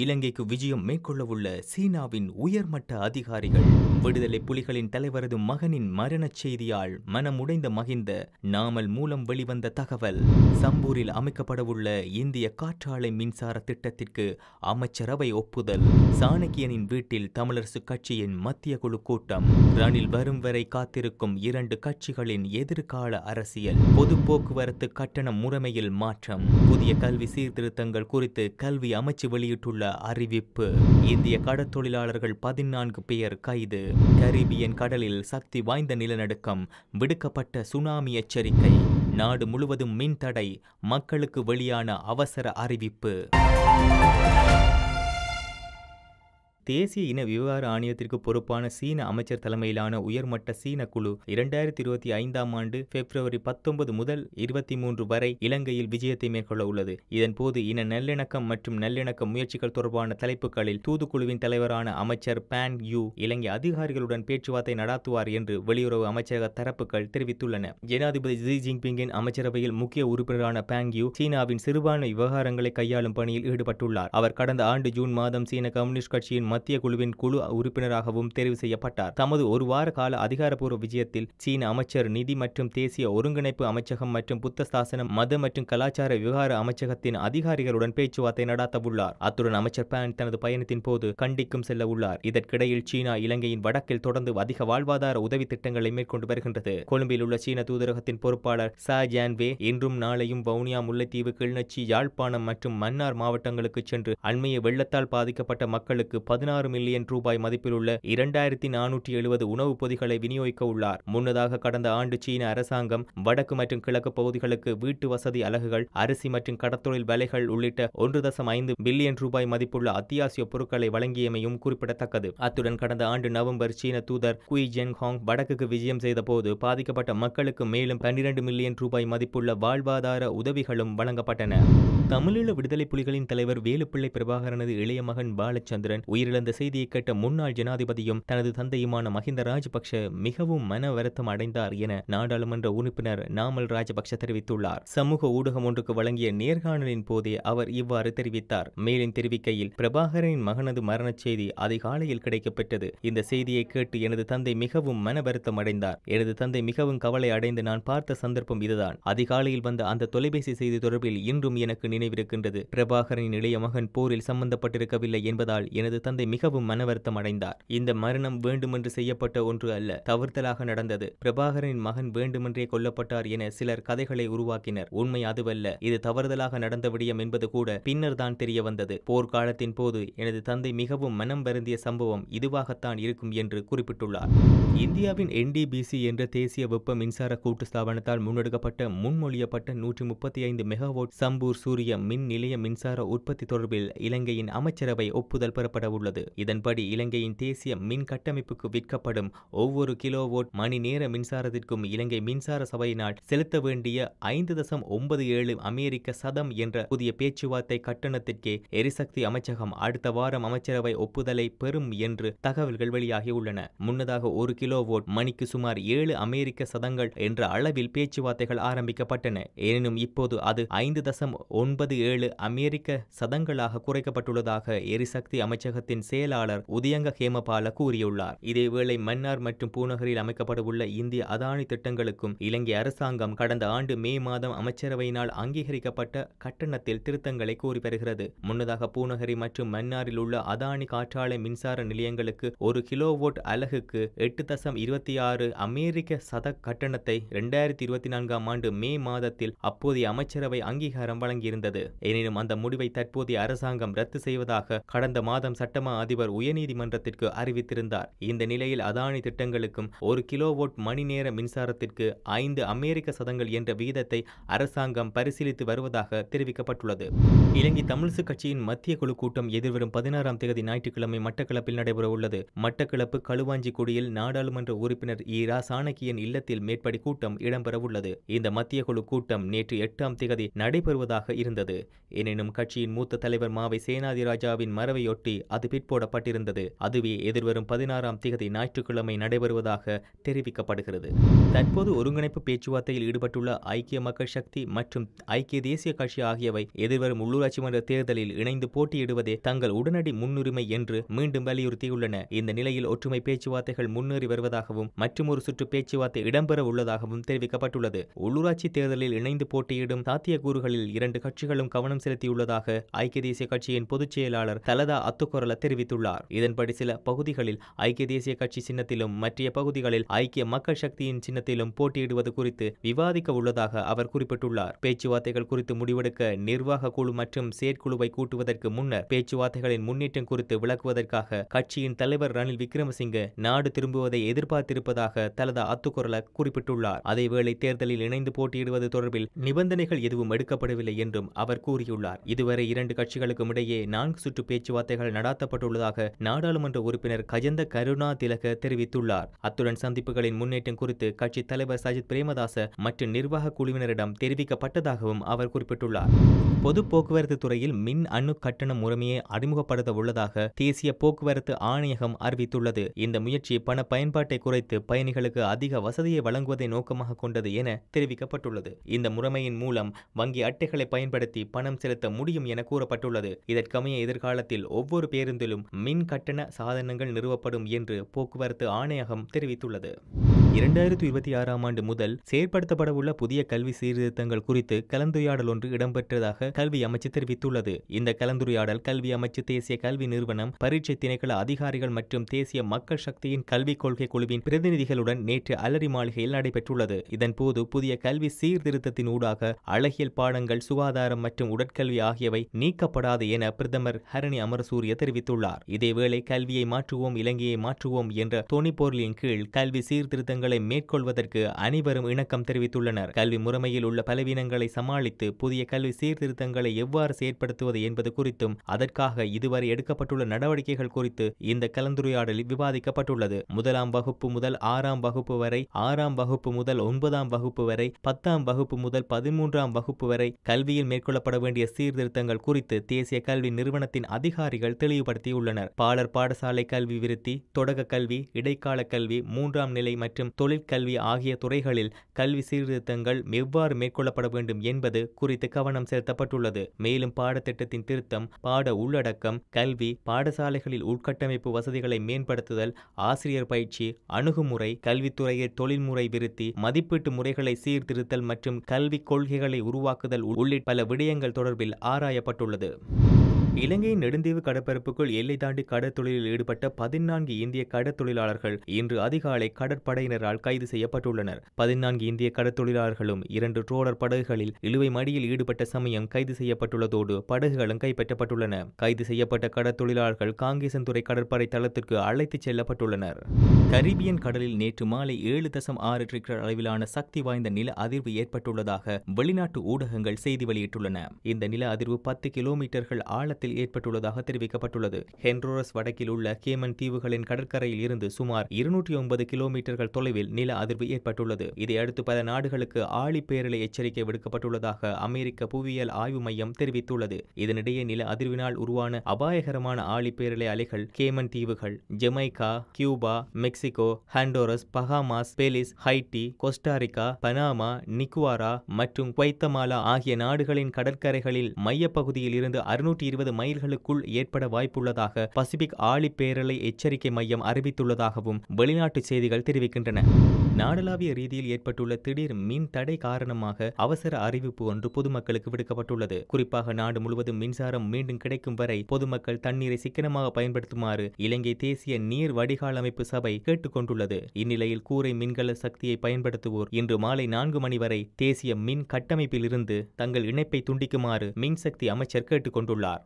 இலங்கைக்கு விஜயம் மேற்கொள்ளவுள்ள சீனாவின் உயர்மட்ட அதிகாரிகள். விடுதலை புலிகளின் தலைவரது மகனின் மரணச் செய்தியால் மனமுடைந்த மகிந்த நாமல் மூலம் வெளிவந்த தகவல். சம்பூரில் அமைக்கப்படவுள்ள இந்திய காற்றாலை மின்சார திட்டத்திற்கு அமைச்சரவை ஒப்புதல். சாணக்கியனின் வீட்டில் தமிழரசு கட்சியின் மத்திய குழு கூட்டம். ரணில் வரும் வரை காத்திருக்கும் 2 கட்சிகளின் எதிர்கால அரசியல். பொது போக்குவரத்து கட்டண முறைமையில் மாற்றம். புதிய கல்வி சீர்திருத்தங்கள் குறித்து கல்வி அமைச்சு வெளியிட்டுள்ள அறிவிப்பு. இந்திய கடற்தொழிலாளர்கள் 14 பேர் கைது. கரீபியன் கடலில் சக்தி வாய்ந்த நிலநடுக்கம். விடுக்கப்பட்ட சுனாமி எச்சரிக்கை. நாடு முழுவதும் மின் தடை. மக்களுக்கு வெளியான அவசர அறிவிப்பு. தேசிய இன விவகார ஆணையத்திற்கு பொறுப்பான சீன அமைச்சர் தலைமையிலான உயர்மட்ட சீன குழு 2025ஆம் ஆண்டு பிப்ரவரி 19 முதல் 23 வரை இலங்கையில் விஜயத்தை மேற்கொள்ள உள்ளது. இதன்போது இன நல்லிணக்கம் மற்றும் நல்லிணக்க முயற்சிகள் தொடர்பான தலைப்புகளில் தூதுக்குழுவின் தலைவரான அமைச்சர் பான் யூ இலங்கை அதிகாரிகளுடன் பேச்சுவார்த்தை நடாத்துவார் என்று வெளியுறவு அமைச்சக தரப்புகள் தெரிவித்துள்ளன. ஜனாதிபதி ஜி ஜின்பிங்கின் அமைச்சரவையில் முக்கிய உறுப்பினரான பான் யூ சீனாவின் சிறுபான்மை விவகாரங்களை கையாளும் பணியில் ஈடுபட்டுள்ளார். அவர் கடந்த ஆண்டு ஜூன் மாதம் சீன கம்யூனிஸ்ட் கட்சியின் மத்திய குழுவின் குழு உறுப்பினராகவும் தெரிவு செய்யப்பட்டார். தமது ஒரு வார கால அதிகாரப்பூர்வ விஜயத்தில் சீன அமைச்சர் நிதி மற்றும் தேசிய ஒருங்கிணைப்பு அமைச்சகம் மற்றும் புத்த சாசனம் மத மற்றும் கலாச்சார விவகார அமைச்சகத்தின் அதிகாரிகளுடன் பேச்சுவார்த்தை நடாத்தவுள்ளார். அத்துடன் அமைச்சர் பான் தனது பயணத்தின் போது கண்டிக்கும் செல்ல உள்ளார். இதற்கிடையில் சீனா இலங்கையின் வடக்கில் தொடர்ந்து அதிக வாழ்வாதார உதவி திட்டங்களை மேற்கொண்டு வருகின்றது. கொழும்பில் உள்ள சீன தூதரகத்தின் பொறுப்பாளர் சா ஜான்வே இன்றும் நாளையும் வவுனியா, முல்லைத்தீவு, கிளிநொச்சி, யாழ்ப்பாணம் மற்றும் மன்னார் மாவட்டங்களுக்கு சென்று அண்மைய வெள்ளத்தால் பாதிக்கப்பட்ட மக்களுக்கு 16 மில்லியன் ரூபாய் மதிப்பிலுள்ள 2470 உணவுப் பொதிகளை விநியோகிக்க உள்ளார். முன்னதாக கடந்த ஆண்டு சீன அரசாங்கம் வடக்கு மற்றும் கிழக்கு பகுதிகளுக்கு வீட்டு வசதி அலகுகள், அரிசி மற்றும் கடத்தொழில் வேலைகள் உள்ளிட்ட 1.5 பில்லியன் ரூபாய் மதிப்புள்ள அத்தியாவசிய பொருட்களை வழங்கியமையும் குறிப்பிடத்தக்கது. அத்துடன் கடந்த ஆண்டு நவம்பர் சீன தூதர் குய் ஜென்ஹாங் வடக்குக்கு விஜயம் செய்த போது பாதிக்கப்பட்ட மக்களுக்கு மேலும் 12 மில்லியன் ரூபாய் மதிப்புள்ள வாழ்வாதார உதவிகளும் வழங்கப்பட்டன. தமிழீழ விடுதலை புலிகளின் தலைவர் வேலுப்பிள்ளை பிரபாகரனது இளைய மகன் பாலச்சந்திரன் உயிரிழந்த செய்தியை கேட்ட முன்னாள் ஜனாதிபதியும் தனது தந்தையுமான மஹிந்த ராஜபக்ஷ மிகவும் மன வருத்தம் அடைந்தார் என நாடாளுமன்ற உறுப்பினர் நாமல் ராஜபக்ஷ தெரிவித்துள்ளார். சமூக ஊடகம் ஒன்றுக்கு வழங்கிய நேர்காணலின் போதே அவர் இவ்வாறு தெரிவித்தார். மேலும் தெரிவிக்கையில், பிரபாகரனின் மகனது மரணச் செய்தி அதிகாலையில் கிடைக்கப்பெற்றது. இந்த செய்தியை கேட்டு எனது தந்தை மிகவும் மன வருத்தம் அடைந்தார். எனது தந்தை மிகவும் கவலை அடைந்து நான் பார்த்த சந்தர்ப்பம் இதுதான். அதிகாலையில் வந்த அந்த தொலைபேசி செய்தி தொடர்பில் இன்றும் எனக்கு நினைவிருக்கின்றது. பிரபாகரனின் இளைய மகன் போரில் சம்பந்தப்பட்டிருக்கவில்லை என்பதால் எனது தந்தை மிகவும் மனவருத்தம் அடைந்தார். இந்த மரணம் வேண்டுமென்று செய்யப்பட்ட ஒன்று அல்ல, தவறுதலாக நடந்தது. பிரபாகரனின் மகன் வேண்டுமென்றே கொல்லப்பட்டார் என சிலர் கதைகளை உருவாக்கினர். உண்மை அதுவல்ல. இது தவறுதலாக நடந்த விடயம் என்பது கூட பின்னர் தான் தெரிய வந்தது. போர்க்காலத்தின் போது எனது தந்தை மிகவும் மனம் வருந்திய சம்பவம் இதுவாகத்தான் இருக்கும் என்று குறிப்பிட்டுள்ளார். இந்தியாவின் NDBC என்ற தேசிய வெப்ப மின்சார கூட்டு ஸ்தாபனத்தால் முன்னெடுக்கப்பட்ட முன்மொழியப்பட்ட 135 மெகாவாட் சம்பூர் சூரிய மின் நிலைய மின்சார உற்பத்தி தொடர்பில் இலங்கையின் அமைச்சரவை ஒப்புதல் பெறப்பட உள்ளது. இதன்படி இலங்கையின் தேசிய மின் கட்டமைப்புக்கு விற்கப்படும் ஒவ்வொரு கிலோவாட் மணி நேர மின்சாரத்திற்கும் இலங்கை மின்சார சபையினால் செலுத்த வேண்டிய 5.97 அமெரிக்க சதம் என்ற புதிய பேச்சுவார்த்தை கட்டணத்திற்கே எரிசக்தி அமைச்சகம் அடுத்த வாரம் அமைச்சரவை ஒப்புதலை பெறும் என்று தகவல்கள் வெளியாகியுள்ளன. முன்னதாக 1 கிலோவாட் மணிக்கு சுமார் 7 அமெரிக்க சதங்கள் என்ற அளவில் பேச்சுவார்த்தைகள் ஆரம்பிக்கப்பட்டன. எனினும் இப்போது அது 5.97 அமெரிக்க சதங்களாக குறைக்கப்பட்டுள்ளதாக எரிசக்தி அமைச்சகத்தின் செயலாளர் உதயங்க ஹேமபால கூறியுள்ளார். இதேவேளை மன்னார் மற்றும் பூநகரில் அமைக்கப்படவுள்ள இந்திய அதானி திட்டங்களுக்கும் இலங்கை அரசாங்கம் கடந்த ஆண்டு மே மாதம் அமைச்சரவையினால் அங்கீகரிக்கப்பட்ட கட்டணத்தில் திருத்தங்களை கோரி வருகிறது. முன்னதாக பூநகரி மற்றும் மன்னாரில் உள்ள அதானி காற்றாலை மின்சார நிலையங்களுக்கு 1 கிலோவாட் அலகுக்கு 8.26 அமெரிக்க சத கட்டணத்தை 2024ஆம் ஆண்டு மே மாதத்தில் அப்போதைய அமைச்சரவை அங்கீகாரம் வழங்கியிருந்தது. எனினும் அந்த முடிவை தற்போதைய அரசாங்கம் ரத்து செய்வதாக கடந்த மாதம் சட்டமா அதிபர் உயர்நீதிமன்றத்திற்கு அறிவித்திருந்தார். இந்த நிலையில் அதானி திட்டங்களுக்கும் 1 கிலோவாட் மணி நேர மின்சாரத்திற்கு 5 அமெரிக்க சதங்கள் என்ற விகிதத்தை அரசாங்கம் பரிசீலித்து வருவதாக தெரிவிக்கப்பட்டுள்ளது. இலங்கை தமிழரசு கட்சியின் மத்திய குழு கூட்டம் எதிர்வரும் 16ஆம் தேதி ஞாயிற்றுக்கிழமை மட்டக்களப்பில் நடைபெற உள்ளது. மட்டக்களப்பு களுவாஞ்சிக்குடியில் நாடாளுமன்ற உறுப்பினர் இரா சாணக்கியன் இல்லத்தில் மேற்படி கூட்டம் இடம்பெற உள்ளது. இந்த மத்திய குழு கூட்டம் நேற்று 8ஆம் தேதி நடைபெறுவதாக இருந்தது. எனினும் கட்சியின் மூத்த தலைவர் மாவை சேனாதிராஜாவின் மறைவையொட்டி அது பிற்போடப்பட்டிருந்தது. அதுவே எதிர்வரும் 16ஆம் திகதி ஞாயிற்றுக்கிழமை நடைபெறுவதாக தெரிவிக்கப்படுகிறது. தற்போது ஒருங்கிணைப்பு பேச்சுவார்த்தையில் ஈடுபட்டுள்ள ஐக்கிய மக்கள் சக்தி மற்றும் ஐக்கிய தேசிய கட்சி ஆகியவை எதிர்வரும் உள்ளூராட்சி மன்ற தேர்தலில் இணைந்து போட்டியிடுவதே தங்கள் உடனடி முன்னுரிமை என்று மீண்டும் வலியுறுத்தியுள்ளன. இந்த நிலையில் ஒற்றுமை பேச்சுவார்த்தைகள் முன்னேறி வருவதாகவும் மற்றுமொரு சுற்று பேச்சுவார்த்தை இடம்பெற உள்ளதாகவும் தெரிவிக்கப்பட்டுள்ளது. உள்ளூராட்சி தேர்தலில் இணைந்து போட்டியிடும் சாத்தியக்கூறுகளில் இரண்டு கட்சிகளும் கவனம் செலுத்தியுள்ளதாக ஐக்கிய தேசிய கட்சியின் பொதுச் செயலாளர் தலதா அத்துக்கொரல தெரிவித்துள்ளார். இதன்படி சில பகுதிகளில் ஐக்கிய தேசிய கட்சி சின்னத்திலும் மற்ற பகுதிகளில் ஐக்கிய மக்கள் சக்தியின் சின்னத்திலும் போட்டியிடுவது குறித்து விவாதிக்க உள்ளதாக அவர் குறிப்பிட்டுள்ளார். பேச்சுவார்த்தைகள் குறித்து முடிவெடுக்க நிர்வாக குழு மற்றும் செயற்குழுவை கூட்டுவதற்கு முன்னர் பேச்சுவார்த்தைகளின் முன்னேற்றம் குறித்து விளக்குவதற்காக கட்சியின் தலைவர் ரணில் விக்ரமசிங்கே நாடு திரும்புவதை எதிர்பார்த்திருப்பதாக தலதா அத்துக்கொரல குறிப்பிட்டுள்ளார். அதேவேளை தேர்தலில் இணைந்து போட்டியிடுவது தொடர்பில் நிபந்தனைகள் எதுவும் எடுக்கப்படவில்லை என்றும் அவர் கூறியுள்ளார். இதுவரை இரண்டு கட்சிகளுக்கும் இடையே 4 சுற்று பேச்சுவார்த்தைகள் நடாத்தப்பட்டுள்ளதாக நாடாளுமன்ற உறுப்பினர் கஜந்த கருணா திலக தெரிவித்துள்ளார். அத்துடன் சந்திப்புகளின் முன்னேற்றம் குறித்து கட்சி தலைவர் சஜித் பிரேமதாச மற்றும் நிர்வாக குழுவினரிடம் தெரிவிக்கப்பட்டதாகவும் அவர் குறிப்பிட்டுள்ளார். பொது போக்குவரத்து துறையில் மின் அணு கட்டண முறைமையை அறிமுகப்படுத்த உள்ளதாக தேசிய போக்குவரத்து ஆணையகம் அறிவித்துள்ளது. இந்த முயற்சி பண பயன்பாட்டை குறைத்து பயணிகளுக்கு அதிக வசதியை வழங்குவதை நோக்கமாக கொண்டது என தெரிவிக்கப்பட்டுள்ளது. இந்த முறைமையின் மூலம் வங்கி அட்டைகளை பயன்படுத்தி பணம் செலுத்த முடியும் என கூறப்பட்டுள்ளது. இதற்கமைய எதிர்காலத்தில் ஒவ்வொரு பேருந்திலும் மின் கட்டண சாதனங்கள் நிறுவப்படும் என்று போக்குவரத்து ஆணையகம் தெரிவித்துள்ளது. 2026ஆம் ஆண்டு முதல் செயற்படுத்தப்படவுள்ள புதிய கல்வி சீர்திருத்தங்கள் குறித்து கலந்துரையாடல் ஒன்று இடம்பெற்றதாக கல்வி அமைச்சு தெரிவித்துள்ளது. இந்த கலந்துரையாடல் கல்வி அமைச்சு, தேசிய கல்வி நிறுவனம், பரீட்சை திணைக்கள அதிகாரிகள் மற்றும் தேசிய மக்கள் சக்தியின் கல்விக் கொள்கை குழுவின் பிரதிநிதிகளுடன் நேற்று அலரி மாளிகையில் நடைபெற்றுள்ளது. இதன்போது புதிய கல்வி சீர்திருத்தத்தின் ஊடாக அழகியல் பாடங்கள், சுகாதாரம் மற்றும் உடற்கல்வி ஆகியவை நீக்கப்படாது என பிரதமர் ஹரணி அமரசூரிய தெரிவித்துள்ளார். இதேவேளை கல்வியை மாற்றுவோம், இலங்கையை மாற்றுவோம் என்ற தொனிப்பொருளின் கீழ் கல்வி சீர்திருத்தங்களை மேற்கொள்வதற்கு அனைவரும் இணக்கம் தெரிவித்துள்ளனர். கல்வி முறைமையில் உள்ள பலவீனங்களை சமாளித்து புதிய கல்வி சீர்திருத்தங்களை எவ்வாறு செயற்படுத்துவது என்பது குறித்தும் அதற்காக இதுவரை எடுக்கப்பட்டுள்ள நடவடிக்கைகள் குறித்து இந்த கலந்துரையாடலில் விவாதிக்கப்பட்டுள்ளது. 1ஆம் வகுப்பு முதல் 6ஆம் வகுப்பு வரை, 6ஆம் வகுப்பு முதல் 9ஆம் வகுப்பு வரை, 10ஆம் வகுப்பு முதல் 13ஆம் வகுப்பு வரை கல்வியில் மேற்கொள்ளப்பட வேண்டிய சீர்திருத்தங்கள் குறித்து தேசிய கல்வி நிறுவனத்தின் அதிகாரிகள் தெளிவுபடுத்தியுள்ளனர். பாடசாலை கல்வி விருத்தி, தொடக்க கல்வி, இடைக்கால கல்வி, 3ஆம் நிலை மற்றும் தொழிற்கல்வி ஆகிய துறைகளில் கல்வி சீர்திருத்தங்கள் எவ்வாறு மேற்கொள்ளப்பட வேண்டும் என்பது குறித்து கவனம் செலுத்தப்பட்டுள்ளது. மேலும் பாடத்திட்டத்தின் திருத்தம், பாட உள்ளடக்கம், கல்வி, பாடசாலைகளில் உள்கட்டமைப்பு வசதிகளை மேம்படுத்துதல், ஆசிரியர் பயிற்சி, அணுகுமுறை, கல்வித்துறையில் தொழில்முறை விருத்தி, மதிப்பீட்டு முறைகளை சீர்திருத்தல் மற்றும் கல்விக் கொள்கைகளை உருவாக்குதல் உள்ளிட்ட பல விடயங்கள் தொடர்பில் ஆராயப்பட்டுள்ளது. இலங்கையின் நெடுந்தீவு கடற்பரப்புக்குள் எல்லை தாண்டி கடற்தொழிலில் ஈடுபட்ட 14 இந்திய கடற்தொழிலாளர்கள் இன்று அதிகாலை கடற்படையினரால் கைது செய்யப்பட்டுள்ளனர். 14 இந்திய கடற்தொழிலாளர்களும் 2 ட்ரோலர் படகுகளில் இழுவை மடியில் ஈடுபட்ட சமயம் கைது செய்யப்பட்டுள்ளதோடு படகுகளும் கைப்பற்றப்பட்டுள்ளன. கைது செய்யப்பட்ட கடற்தொழிலாளர்கள் காங்கேசன்துறை கடற்படை தளத்திற்கு அழைத்துச் செல்லப்பட்டுள்ளனர். கரீபியன் கடலில் நேற்று மாலை 7.6 ரிக்டர் அளவிலான சக்தி வாய்ந்த நில அதிர்வு ஏற்பட்டுள்ளதாக வெளிநாட்டு ஊடகங்கள் செய்தி வெளியிட்டுள்ளன. இந்த நில அதிர்வு 10 கிலோமீட்டர்கள் ஆழத்தில் ஏற்பட்டுள்ளதாக தெரிவிக்கப்பட்டுள்ளது. ஹென்ரோரஸ் வடக்கில் உள்ள கேமன் தீவுகளின் கடற்கரையில் இருந்து சுமார் 209 கிலோமீட்டர்கள் தொலைவில் நில அதிர்வு ஏற்பட்டுள்ளது. இதையடுத்து பல நாடுகளுக்கு ஆழிப்பேரலை எச்சரிக்கை விடுக்கப்பட்டுள்ளதாக அமெரிக்க புவியியல் ஆய்வு மையம் தெரிவித்துள்ளது. இதனிடையே நில அதிர்வினால் உருவான அபாயகரமான ஆழிப்பேரலை அலைகள் கேமன் தீவுகள், Jamaica, Cuba, Mexico, Honduras, Bahamas, Belize, Haiti, Costa Rica, Panama, Nicaragua மற்றும் குவைத்தமாலா ஆகிய நாடுகளின் கடற்கரைகளில் மையப்பகுதியில் இருந்து 620 மைல்களுக்குள் ஏற்பட வாய்ப்புள்ளதாக பசிபிக் ஆழிப்பேரலை எச்சரிக்கை மையம் அறிவித்துள்ளதாகவும் வெளிநாட்டு செய்திகள் தெரிவிக்கின்றன. நாடளாவிய ரீதியில் ஏற்பட்டுள்ள திடீர் மின் தடை காரணமாக அவசர அறிவிப்பு ஒன்று பொதுமக்களுக்கு விடுக்கப்பட்டுள்ளது. குறிப்பாக நாடு முழுவதும் மின்சாரம் மீண்டும் கிடைக்கும் வரை பொதுமக்கள் தண்ணீரை சிக்கனமாக பயன்படுத்துமாறு இலங்கை தேசிய நீர் வடிகால் அமைப்பு சபை கேட்டுக் கொண்டுள்ளது. இந்நிலையில் கூரை மின்கல சக்தியை பயன்படுத்துவோர் இன்று மாலை 4 மணி வரை தேசிய மின் கட்டமைப்பில் இருந்து தங்கள் இணைப்பை துண்டிக்குமாறு மின்சக்தி அமைச்சர் கேட்டுக் கொண்டுள்ளார்.